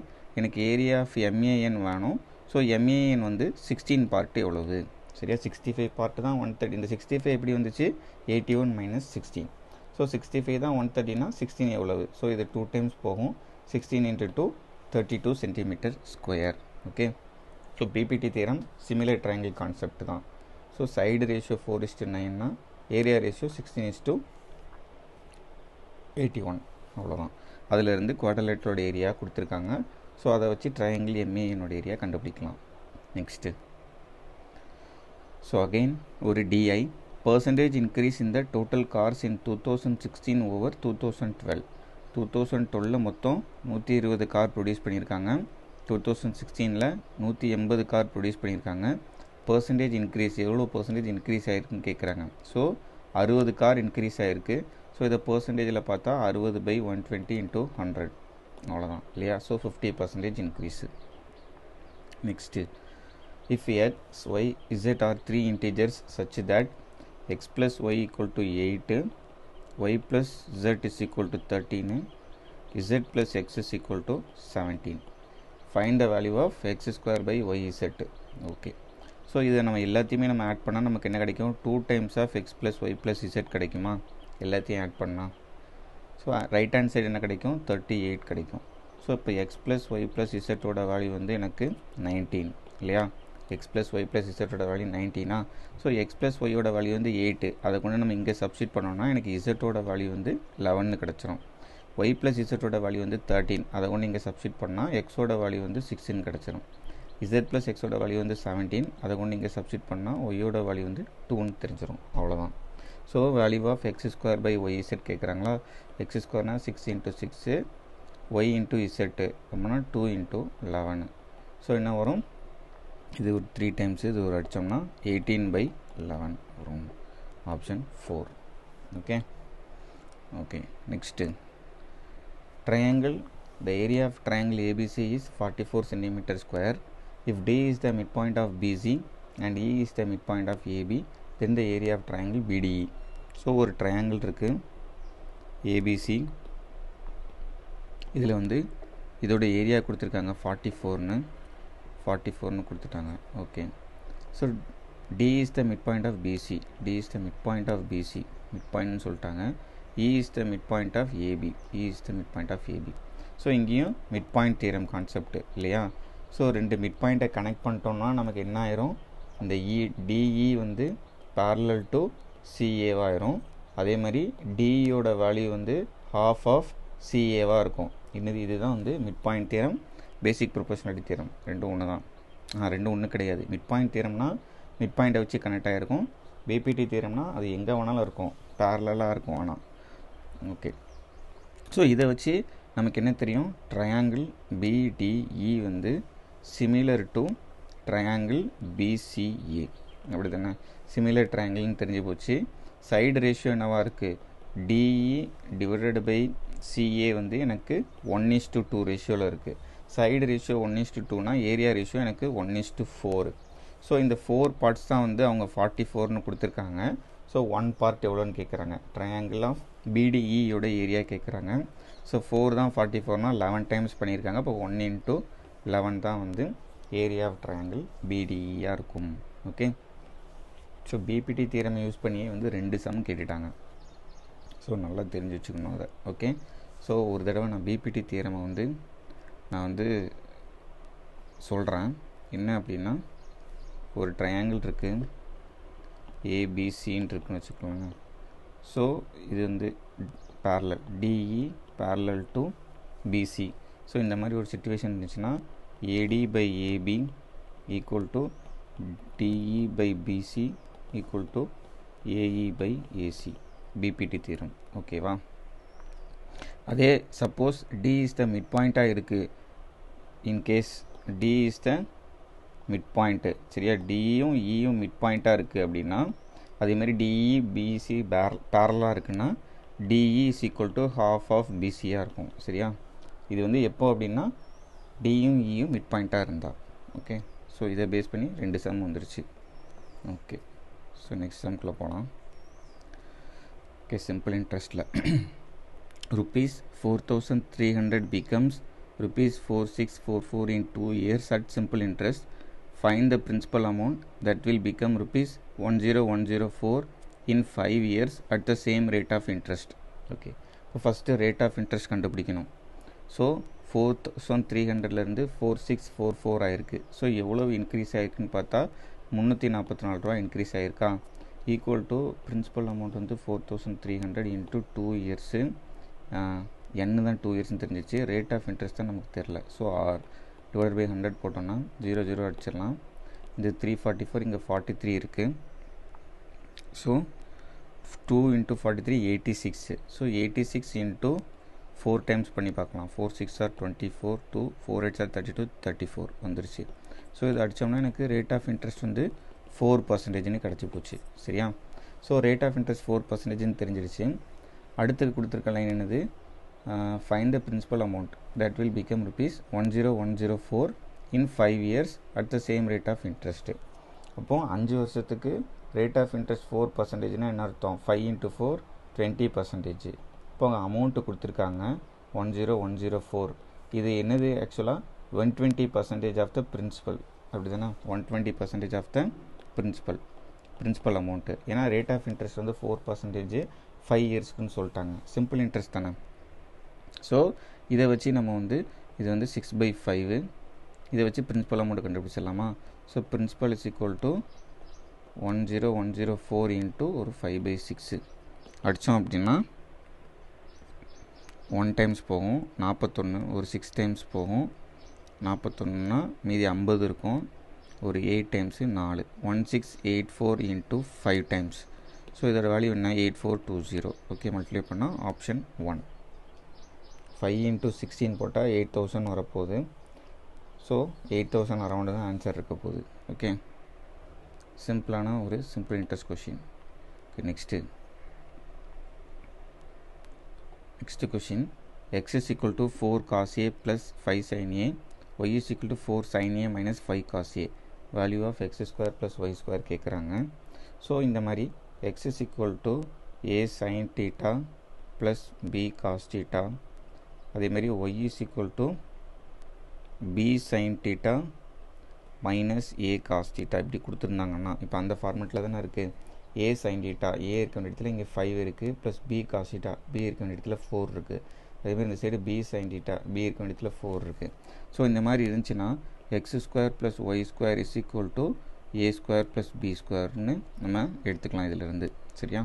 எனக்கு ஏரியா ஆஃப் MAN வேணும். ஸோ MAN வந்து 16 பார்ட்டு எவ்வளவு? சரியா? 65 பார்ட்டு தான் 130. இந்த 65 எப்படி வந்துச்சு? 81 மைனஸ் 16. ஸோ 65 தான் 130னா 16 எவ்வளவு? ஸோ இது 2 டைம்ஸ் போகும். 16 into 2 32 centimetre square. Okay. So BPT theorem similar triangle concept தான். ஸோ சைடு ரேஷியோ 4:9னா ஏரியா ரேஷியோ 16:81 அவ்வளோதான். அதிலிருந்து குவாட்ரிலேட்டரோட ஏரியா கொடுத்துருக்காங்க. ஸோ அதை வச்சு ட்ரையாங்கிள் MANோட ஏரியா கண்டுபிடிக்கலாம். நெக்ஸ்ட்டு ஸோ அகெயின் ஒரு DI percentage increase in the total cars in 2016 over 2012. 2012 மொத்தம் 120 கார் ப்ரொடியூஸ் பண்ணியிருக்காங்க. 2016 180 கார் ப்ரொடியூஸ் பண்ணியிருக்காங்க. பர்சன்டேஜ் இன்க்ரீஸ் எவ்வளோ பர்சன்டேஜ் இன்க்ரீஸ் ஆகிருக்குன்னு கேட்குறாங்க. ஸோ 60 கார் இன்க்ரீஸ் ஆகிருக்கு. ஸோ இதை பர்சன்டேஜில் பார்த்தா 60/120 into 100 அவ்வளோதான் இல்லையா? So 50% increase. Next if x, y, z are 3 integers such that x plus y equal to 8, y plus z is equal to 13, z plus x is equal to 17. Find the value of x square by yz. Okay. So இதை நம்ம எல்லாத்தையுமே நம்ம add பண்ணால் நமக்கு என்ன கிடைக்கும்? 2 times of x plus y plus z கிடைக்குமா? எல்லாத்தையும் ஆட் பண்ணால் ஸோ ரைட் ஹேண்ட் சைடு என்ன கிடைக்கும்? 38 கிடைக்கும். ஸோ இப்போ எக்ஸ் ப்ளஸ் ஒய் ப்ளஸ் இசட்டோட வேல்யூ வந்து எனக்கு 19 இல்லையா? எக்ஸ் ப்ளஸ் ஒய் ப்ளஸ் இசட்டோட வேல்யூ 19. ஸோ எக்ஸ் ப்ளஸ் ஒய்யோட வேல்யூ வந்து 8. அதை கொண்டு நம்ம இங்கே சப்ஸ்டிட் பண்ணோம்னா எனக்கு இசட்டோட வேல்யூ வந்து 11 கிடச்சிரும். ஒய் ப்ளஸ் இசட்டோட வேல்யூ வந்து 13. அதை கொண்டு இங்கே சப்ஸ்டிட் பண்ணால் எக்ஸோட வேல்யூ வந்து 6 கிடச்சிரும். இசட் ப்ளஸ் எக்ஸோட வேல்யூ வந்து 17. அதை கொண்டு இங்கே சப்ஸ்டிட் பண்ணால் ஒய்யோட வேல்யூ வந்து 2 தெரிஞ்சிடும். அவ்வளோதான். So value of X square by Y Z கேட்குறாங்களா? எக்ஸ் ஸ்கொயர்னால் 6 into 6, ஒய் இன்ட்டு இசட்டு அப்படின்னா 2 into 11. ஸோ என்ன வரும்? இது ஒரு 3 டைம்ஸ் இது ஒரு அடித்தோம்னா 18/11 வரும். Option 4. Okay. Okay. Next triangle. The area of triangle ABC is 44 centimeter square. If D is the midpoint of BC and E is the midpoint of AB, then the area of triangle BDE. So ஒரு triangle இருக்குது ABC. இதில் வந்து இதோட area கொடுத்துருக்காங்க 44ன்னு கொடுத்துட்டாங்க. Okay. So D is the midpoint of BC. D is the midpoint of BC. மிட்பாயிண்ட்னு சொல்லிட்டாங்க. E is the midpoint of AB. E is the midpoint of AB. So இங்கேயும் mid point theorem concept இல்லையா? So ரெண்டு mid பாயிண்ட்டை connect பண்ணிட்டோம்னா நமக்கு என்ன ஆயிரும்? இந்த டிஇ வந்து parallel to CAவாயிரும். அதே மாதிரி டிஇயோட வேல்யூ வந்து half of CAவாக இருக்கும். இதுதான் வந்து மிட் பாயிண்ட் தியரம், பேசிக் ப்ரொபோர்ஷனாலிட்டி தியரம். ரெண்டும் ஒன்று தான். ரெண்டும் ஒன்று கிடையாது. மிட் பாயிண்ட் தியரம்னா மிட் பாயிண்ட்டை வச்சு கனெக்ட் ஆகிருக்கும். பிபிடி தியரம்னா அது எங்கே வேணாலும் இருக்கும், பேரலாக இருக்கும். ஆனால் ஓகே. ஸோ இதை வச்சு நமக்கு என்ன தெரியும்? ட்ரையாங்கிள் பிடிஇ வந்து சிமிலர் டு ட்ரையாங்கிள் பிசிஏ. அப்படி தானே? சிமிலர் ட்ரையாங்கிள்னு தெரிஞ்சு போச்சு. சைடு ரேஷியோ என்னவாக இருக்குது? டிஇ டிவைடட் பை சிஏ வந்து எனக்கு 1:2 ரேஷியோவில் இருக்குது. சைடு ரேஷியோ 1:2னா ஏரியா ரேஷியோ எனக்கு 1:4. ஸோ இந்த 4 பார்ட்ஸ் தான் வந்து அவங்க 44ன்னு கொடுத்துருக்காங்க. ஸோ 1 பார்ட் எவ்வளோன்னு கேட்குறாங்க. ட்ரையாங்கிள் ஆஃப் பிடிஇயோட ஏரியா கேட்குறாங்க. ஸோ 4 தான் 44னா 11 டைம்ஸ் பண்ணியிருக்காங்க. இப்போ 1:11 தான் வந்து ஏரியா ஆஃப் ட்ரையாங்கிள் பிடிஇயாக இருக்கும். ஓகே. ஸோ பிபிடி தியரமை யூஸ் பண்ணியே வந்து 2 சம் கேட்டுட்டாங்க. ஸோ நல்லா தெரிஞ்சு வச்சுக்கணும் அதை. ஓகே. ஸோ ஒரு தடவை நான் பிபிடி தியரமை வந்து நான் வந்து சொல்கிறேன். என்ன அப்படின்னா, ஒரு ட்ரையாங்கிள் இருக்குது, ஏபிசின்னு இருக்குன்னு வச்சுக்கோங்க. ஸோ இது வந்து parallel DE parallel to PC. So இந்த மாதிரி ஒரு சிச்சுவேஷன் இருந்துச்சுன்னா AD by AB equal to DE by PC equal to AE by AC. BPT theorem. ஓகேவா? அதே suppose D is the mid பாயிண்ட்டாக இருக்குது. In case D is the mid point, சரியா? டியும் இயும் மிட் பாயிண்ட்டாக இருக்குது அப்படின்னா, அதேமாதிரி டிஇ பிசி பேரலாக இருக்குன்னா DE is equal to half of பிசியாக இருக்கும். சரியா? இது வந்து எப்போ அப்படின்னா டியும் இயும் மிட் பாயிண்ட்டாக இருந்தால். ஓகே, ஸோ இதை பேஸ் பண்ணி 2 சம் வந்துருச்சு. ஓகே, ஸோ நெக்ஸ்ட் சம்குள்ளே போகலாம். ஓகே, சிம்பிள் இன்ட்ரெஸ்ட்டில் rupees 4,300 becomes rupees 4,644 in 2 years at simple interest. Find the principal amount that will become rupees 10104 in 5 years at the same rate of interest. Okay, இப்போ first rate of interest கண்டுபிடிக்கணும். So 4,300லேருந்து 4,644 ஆயிருக்கு. So எவ்வளோ increase ஆகிருக்குன்னு பார்த்தா 344 ரூபா increase ஆகிருக்கா. Equal to principal amount வந்து 4,300 இன்ட்டு 2 இயர்ஸு. என்ன தான் 2 இயர்ஸ்னு தெரிஞ்சிச்சு. ரேட் ஆஃப் இன்ட்ரெஸ்ட் தான் நமக்கு தெரில. ஸோ ஆர் டிவைட் பை 100 போட்டோன்னா 0 அடிச்சிடலாம். இது 344, இங்கே 43 இருக்குது. So 2 into 43 86. So 86 into 4 times பண்ணி பார்க்கலாம். 4 6 ஆர் 24, 2 4 8 ஆர் 32, 34 வந்துருச்சு. ஸோ இது அடித்தோம்னா எனக்கு ரேட் ஆஃப் இன்ட்ரெஸ்ட் வந்து 4% கிடச்சி போச்சு. சரியா? ஸோ ரேட் ஆஃப் இன்ட்ரெஸ்ட் 4% தெரிஞ்சிருச்சு. அடுத்து கொடுத்துருக்க லைன் என்னது? Find the principal amount that will become rupees 10104 in 5 years at the same rate of interest. அப்போது 5 வருஷத்துக்கு ரேட் ஆஃப் இன்ட்ரெஸ்ட் 4%னா என்ன அர்த்தம்? 5 இன்ட்டு 4 20%. இப்போ அங்கே அமௌண்ட்டு கொடுத்துருக்காங்க 10104. இது என்னது? ஆக்சுவலாக 120% ஆஃப் த பிரின்சிபல். அப்படி தானே? 120% ஆஃப் த பிரின்சிபல் அமௌண்ட்டு. ஏன்னா ரேட் ஆஃப் இன்ட்ரெஸ்ட் வந்து 4% 5 இயர்ஸ்க்குன்னு சொல்லிட்டாங்க. சிம்பிள் இன்ட்ரெஸ்ட் தானே. ஸோ இதை வச்சு நம்ம வந்து இது வந்து 6/5. இதை வச்சு பிரின்சிபல் அமௌண்ட் கண்டுபிடிச்சிடலாமா? So principal is equal to 10104 into ஒரு 5/6 அடித்தோம் அப்படின்னா 1 டைம்ஸ் போகும் 41, ஒரு 6 டைம்ஸ் போகும் 41னா மீதி 50 இருக்கும், ஒரு 8 டைம்ஸு 4, 1684 இன்ட்டு 5 டைம்ஸ். ஸோ இதோட வேல்யூ என்ன? 8420. ஓகே, மல்டிப்ளை பண்ணால் ஆப்ஷன் 1. 5 இன்ட்டு 16 போட்டால் 8000 வரப்போகுது. ஸோ 8000 அரௌண்டு தான் ஆன்சர் இருக்க போகுது. ஓகே, சிம்பிளான ஒரு simple interest question. Okay, next question. x is equal to 4 cos a plus 5 sin a, y is equal to 4 sin a minus 5 cos a. Value of x square plus y square கேட்குறாங்க. So இந்த மாதிரி x is equal to a sin theta plus b cos theta, அதேமாதிரி y is equal to b sin theta minus a cos theta இப்படி கொடுத்துருந்தாங்கன்னா, இப்போ அந்த ஃபார்மெட்டில் தானே இருக்குது. a sin theta, a இருக்க வேண்டிய இடத்துல இங்கே 5 இருக்குது, plus b cos theta, b இருக்க வேண்டிய இடத்துல 4 இருக்குது. அதேமாதிரி இந்த side b sin theta, b இருக்க வேண்டிய இடத்துல 4 இருக்குது. ஸோ இந்த மாதிரி இருந்துச்சுன்னா x square plus y square is equal to a square plus b ஸ்கொயர்னு நம்ம எடுத்துக்கலாம் இதிலிருந்து. சரியா?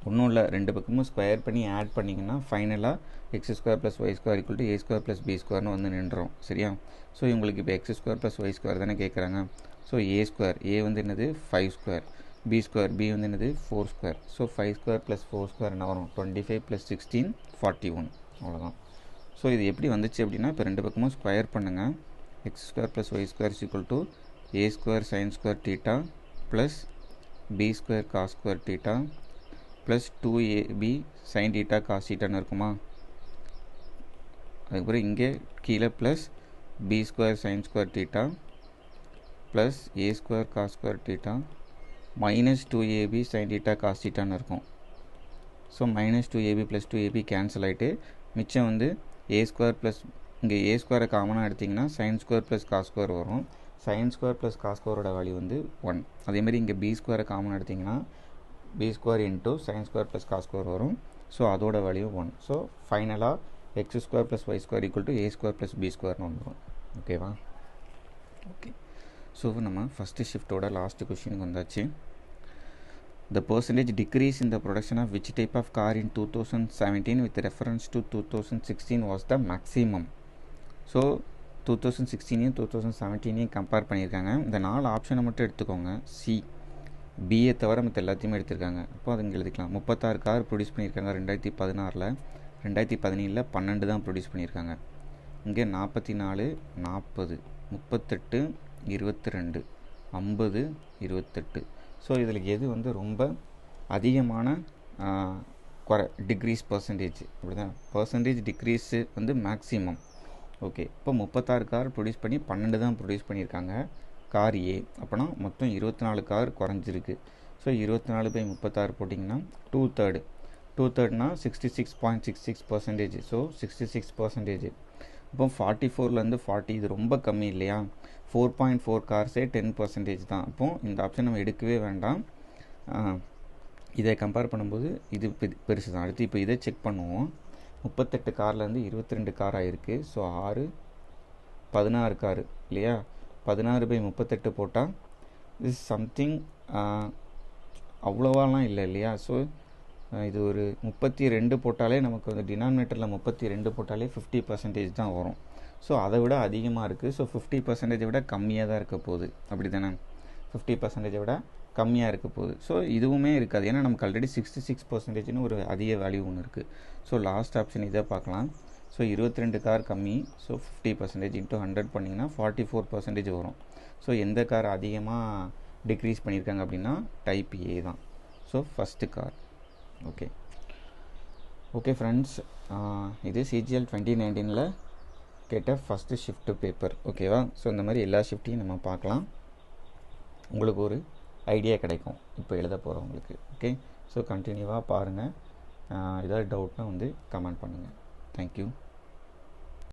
ஒன்றும் இல்லை, ரெண்டு பக்கமும் ஸ்கொயர் பண்ணி ஆட் பண்ணிங்கன்னா ஃபைனலாக X square plus Y square equal to A square plus B ஸ்கொயர்னு வந்து நின்றோம். சரியா? ஸோ இவங்களுக்கு இப்போ x square plus Y square தானே கேட்குறாங்க. ஸோ ஏ ஸ்கொயர், ஏ வந்து என்னது 5 ஸ்கொயர், பி ஸ்கொயர், பி வந்து என்னது 4 square. So 5 square plus 4 square என்ன வரும்? 25 ப்ளஸ் 16 41. அவ்வளோதான். ஸோ இது எப்படி வந்துச்சு அப்படின்னா, இப்போ ரெண்டு பக்கமும் ஸ்கொயர் பண்ணுங்கள். X square plus Y square equal to A square sine square theta plus B square cos square theta plus 2ab sin theta cos thetaன்னு இருக்குமா? அதுக்கப்புறம் இங்கே கீழே plus B square sine square theta plus A square cos square theta minus 2ab sin theta cos thetaன்னு இருக்கும். So minus 2ab plus 2ab cancel ஆகிட்டு மிச்சம் வந்து ஏ ஸ்கொயர் ப்ளஸ், இங்கே ஏ ஸ்கொயரை காமனாக எடுத்திங்கன்னா sine square plus cos square வரும். சைன் ஸ்கொயர் ப்ளஸ் காஸ் ஸ்கொயரோட வேல்யூ வந்து 1. அதேமாதிரி இங்கே பி ஸ்கொயரை காமனாக எடுத்திங்கன்னா b square into sine square plus cos square வரும். ஸோ அதோட வேல்யூ 1. ஸோ ஃபைனலாக X square plus Y square equal to A square plus B ஸ்கொயர்னு வந்துடும். ஓகேவா? ஓகே, ஸோ நம்ம ஃபஸ்ட்டு ஷிஃப்ட்டோட லாஸ்ட் கொஷினுக்கு வந்தாச்சு. The percentage decrease in the production of which type of car in 2017 with reference to 2016 was the maximum. So 2016 2017 compare பண்ணியிருக்காங்க. இந்த 4 ஆப்ஷனை மட்டும் எடுத்துக்கோங்க. சி, பிஏ தவிர மற்ற எல்லாத்தையுமே எடுத்திருக்காங்க. அப்போ அது இங்கே எழுதிக்கலாம். 36 கார் ப்ரொடியூஸ் பண்ணியிருக்காங்க 2016. 2017 12 தான் ப்ரொடியூஸ் பண்ணியிருக்காங்க. இங்கே 44, 40, 38, 22, 50, 28. ஸோ இதில் எது வந்து ரொம்ப அதிகமான டிக்ரீஸ் பர்சன்டேஜ் அப்படி தான் பர்சன்டேஜ் டிக்ரீஸு வந்து மேக்ஸிமம். ஓகே, இப்போ 36 கார் ப்ரொடியூஸ் பண்ணி 12 தான் ப்ரொடியூஸ் பண்ணியிருக்காங்க கார் ஏ. அப்போனா மொத்தம் 24 கார் குறைஞ்சிருக்கு. ஸோ 24/36 போட்டிங்கன்னா 2/3 66.66%. ஸோ 66%. இப்போ 44லேருந்து 40 இது ரொம்ப கம்மி இல்லையா? 4.4 கார்ஸே 10% தான். அப்போது இந்த ஆப்ஷன் நம்ம எடுக்கவே வேண்டாம். இதை கம்பேர் பண்ணும்போது இது பெருசு தான். அடுத்து இப்போ இதை செக் பண்ணுவோம். 38 கார்லேருந்து 22 கார் ஆகிருக்கு. ஸோ 16 கார் இல்லையா? 16/38 போட்டால் இது சம்திங் அவ்வளோவாலாம் இல்லை இல்லையா? ஸோ இது ஒரு 32 போட்டாலே நமக்கு வந்து டினாமினேட்டரில் 32 போட்டாலே 50% தான் வரும். ஸோ அதை விட அதிகமாக இருக்குது. ஸோ 50% விட கம்மியாக தான் இருக்க போகுது, அப்படி தானே? 50% விட கம்மியாக இருக்க போகுது. ஸோ இதுவுமே இருக்காது, ஏன்னா நமக்கு ஆல்ரெடி 66%ன்னு ஒரு அதிக வேல்யூ ஒன்று இருக்குது. ஸோ லாஸ்ட் ஆப்ஷன் இதை பார்க்கலாம். ஸோ 22 கார் கம்மி. ஸோ 50% இன்ட்டு 100 பண்ணிங்கன்னா 44% வரும். ஸோ எந்த கார் அதிகமாக டிக்ரீஸ் பண்ணியிருக்காங்க அப்படின்னா டைப் ஏ தான். So first car. Okay friends, இது CGL 2019 கேட்ட ஃபஸ்ட்டு ஷிஃப்ட்டு பேப்பர். ஓகேவா? ஸோ இந்த மாதிரி எல்லா ஷிஃப்ட்டையும் நம்ம பார்க்கலாம். உங்களுக்கு ஒரு ஐடியா கிடைக்கும் இப்போ எழுத போகிறவங்களுக்கு. ஓகே, ஸோ கண்டினியூவாக பாருங்கள். ஏதாவது டவுட்னா வந்து கமெண்ட் பண்ணுங்கள். தேங்க்யூ.